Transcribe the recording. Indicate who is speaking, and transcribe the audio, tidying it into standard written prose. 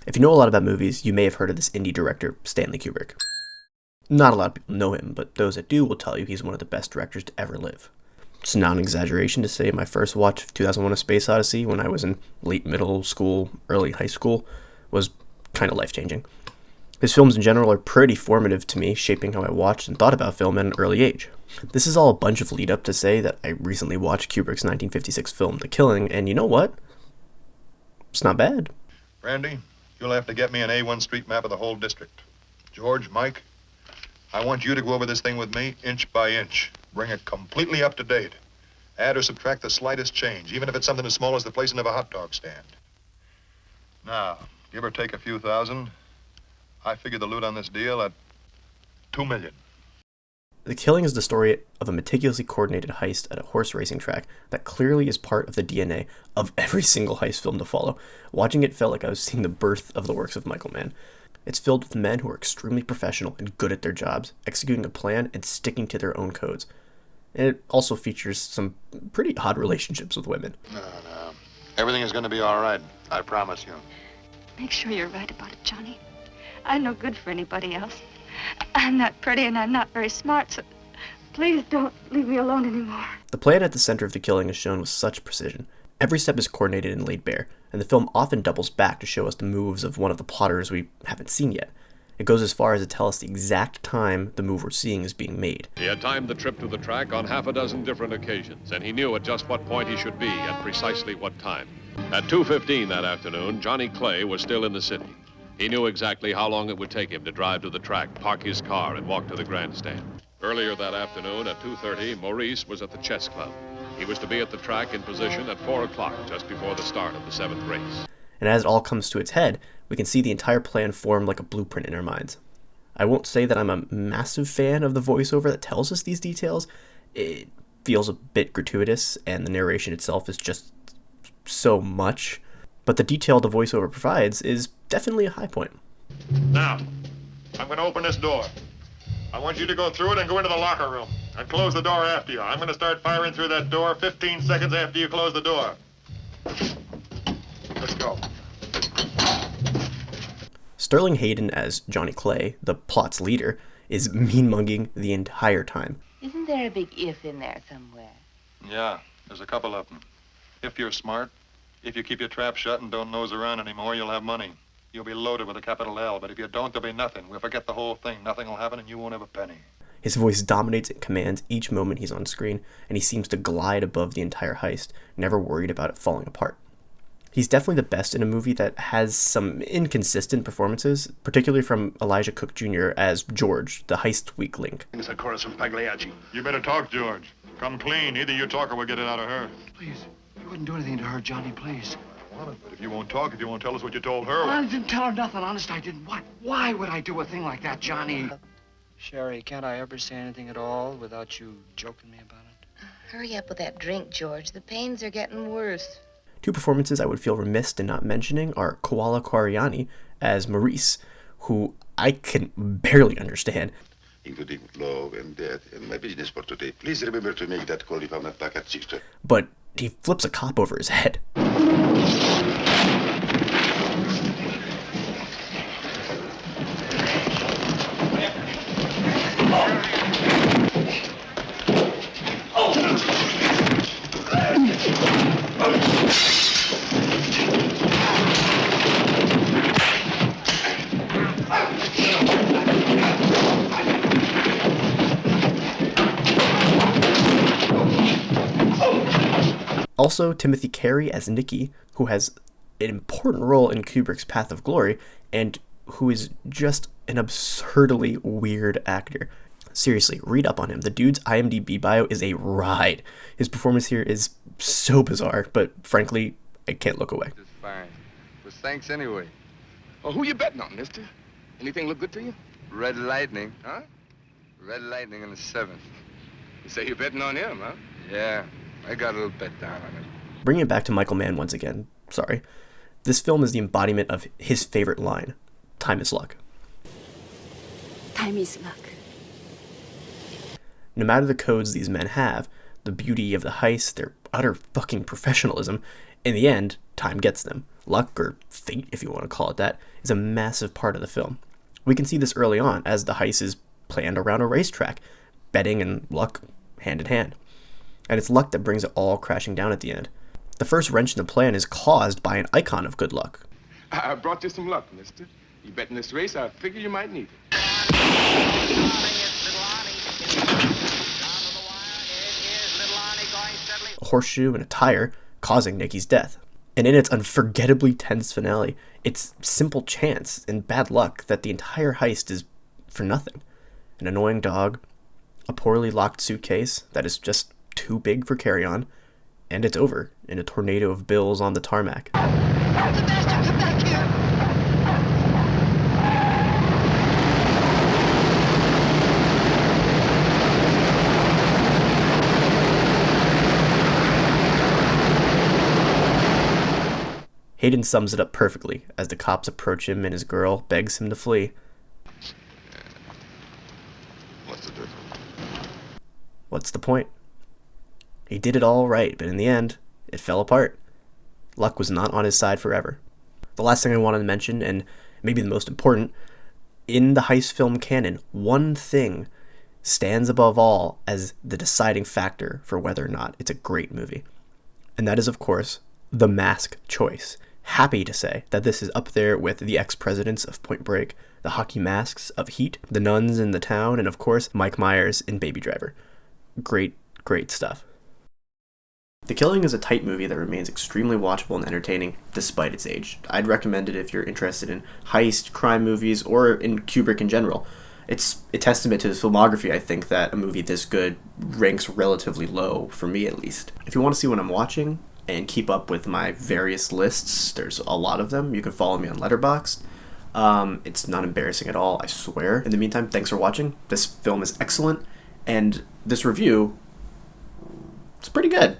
Speaker 1: If you know a lot about movies, you may have heard of this indie director, Stanley Kubrick. Not a lot of people know him, but those that do will tell you he's one of the best directors to ever live. It's not an exaggeration to say my first watch of 2001: A Space Odyssey when I was in late middle school, early high school, was kind of life-changing. His films in general are pretty formative to me, shaping how I watched and thought about film at an early age. This is all a bunch of lead-up to say that I recently watched Kubrick's 1956 film, The Killing, and you know what? It's not bad.
Speaker 2: Randy, you'll have to get me an A1 street map of the whole district. George, Mike, I want you to go over this thing with me, inch by inch. Bring it completely up to date. Add or subtract the slightest change, even if it's something as small as the placing of a hot dog stand. Now, give or take a few thousand, I figure the loot on this deal at $2 million.
Speaker 1: The Killing is the story of a meticulously coordinated heist at a horse racing track that clearly is part of the DNA of every single heist film to follow. Watching it felt like I was seeing the birth of the works of Michael Mann. It's filled with men who are extremely professional and good at their jobs, executing a plan and sticking to their own codes. And it also features some pretty odd relationships with women.
Speaker 2: No. Everything is going to be all right. I promise you.
Speaker 3: Make sure you're right about it, Johnny. I'm no good for anybody else. I'm not pretty and I'm not very smart, so please don't leave me alone anymore.
Speaker 1: The plan at the center of The Killing is shown with such precision. Every step is coordinated and laid bare, and the film often doubles back to show us the moves of one of the plotters we haven't seen yet. It goes as far as to tell us the exact time the move we're seeing is being made.
Speaker 4: He had timed the trip to the track on half a dozen different occasions, and he knew at just what point he should be at precisely what time. At 2:15 that afternoon, Johnny Clay was still in the city. He knew exactly how long it would take him to drive to the track, park his car, and walk to the grandstand. Earlier that afternoon at 2:30, Maurice was at the chess club. He was to be at the track in position at 4 o'clock, just before the start of the 7th race.
Speaker 1: And as it all comes to its head, we can see the entire plan form like a blueprint in our minds. I won't say that I'm a massive fan of the voiceover that tells us these details. It feels a bit gratuitous, and the narration itself is just so much. But the detail the voiceover provides is definitely a high point.
Speaker 2: Now, I'm going to open this door. I want you to go through it and go into the locker room and close the door after you. I'm going to start firing through that door 15 seconds after you close the door. Let's go.
Speaker 1: Sterling Hayden as Johnny Clay, the plot's leader, is mean-mugging the entire time.
Speaker 5: Isn't there a big if in there somewhere?
Speaker 2: Yeah, there's a couple of them. If you're smart, if you keep your trap shut and don't nose around anymore, you'll have money. You'll be loaded with a capital L, but if you don't, there'll be nothing. We'll forget the whole thing. Nothing will happen, and you won't have a penny.
Speaker 1: His voice dominates and commands each moment he's on screen, and he seems to glide above the entire heist, never worried about it falling apart. He's definitely the best in a movie that has some inconsistent performances, particularly from Elijah Cook Jr. as George, the heist weak link.
Speaker 6: It's a chorus from Pagliacci.
Speaker 2: You better talk, George. Come clean. Either you talk or we'll get it out of her.
Speaker 6: Please, you wouldn't do anything to her, Johnny, please.
Speaker 2: But if you won't talk, if you won't tell us what you told her...
Speaker 6: I didn't tell her nothing. Honest, I didn't. What? Why would I do a thing like that, Johnny?
Speaker 7: Sherry, can't I ever say anything at all without you joking me about it?
Speaker 5: Hurry up with that drink, George. The pains are getting worse.
Speaker 1: Two performances I would feel remiss in not mentioning are Koala Kwariani as Maurice, who I can barely understand.
Speaker 8: Including love and death and my business for today. Please remember to make that call if I'm not back at 6.
Speaker 1: But he flips a cop over his head. Also, Timothy Carey as Nicky, who has an important role in Kubrick's Path of Glory, and who is just an absurdly weird actor. Seriously, read up on him. The dude's IMDb bio is a ride. His performance here is so bizarre, but frankly, I can't look away.
Speaker 9: Just fine. Well, thanks anyway. Well, who you betting on, mister? Anything look good to you? Red Lightning. Huh? Red Lightning in the 7th. You say you're betting on him, huh? Yeah. I got a little bet down on it.
Speaker 1: Bringing it back to Michael Mann once again, sorry. This film is the embodiment of his favorite line, time is luck.
Speaker 3: Time is luck.
Speaker 1: No matter the codes these men have, the beauty of the heist, their utter fucking professionalism, in the end, time gets them. Luck, or fate if you want to call it that, is a massive part of the film. We can see this early on as the heist is planned around a racetrack, betting and luck hand in hand. And it's luck that brings it all crashing down at the end. The first wrench in the plan is caused by an icon of good luck.
Speaker 9: I brought you some luck, mister. You bet in this race, I figure you might need it.
Speaker 1: A horseshoe and a tire causing Nikki's death. And in its unforgettably tense finale, it's simple chance and bad luck that the entire heist is for nothing. An annoying dog, a poorly locked suitcase that is just too big for carry-on, and it's over in a tornado of bills on the tarmac. Hayden sums it up perfectly as the cops approach him and his girl begs him to flee.
Speaker 8: What's the difference?
Speaker 1: What's the point? He did it all right, but in the end, it fell apart. Luck was not on his side forever. The last thing I wanted to mention, and maybe the most important, in the heist film canon, one thing stands above all as the deciding factor for whether or not it's a great movie. And that is, of course, the mask choice. Happy to say that this is up there with the ex-presidents of Point Break, the hockey masks of Heat, the nuns in The Town, and of course, Mike Myers in Baby Driver. Great, great stuff. The Killing is a tight movie that remains extremely watchable and entertaining despite its age. I'd recommend it if you're interested in heist, crime movies, or in Kubrick in general. It's a testament to his filmography, I think, that a movie this good ranks relatively low, for me at least. If you want to see what I'm watching and keep up with my various lists, there's a lot of them. You can follow me on Letterboxd. It's not embarrassing at all, I swear. In the meantime, thanks for watching. This film is excellent, and this review, it's pretty good.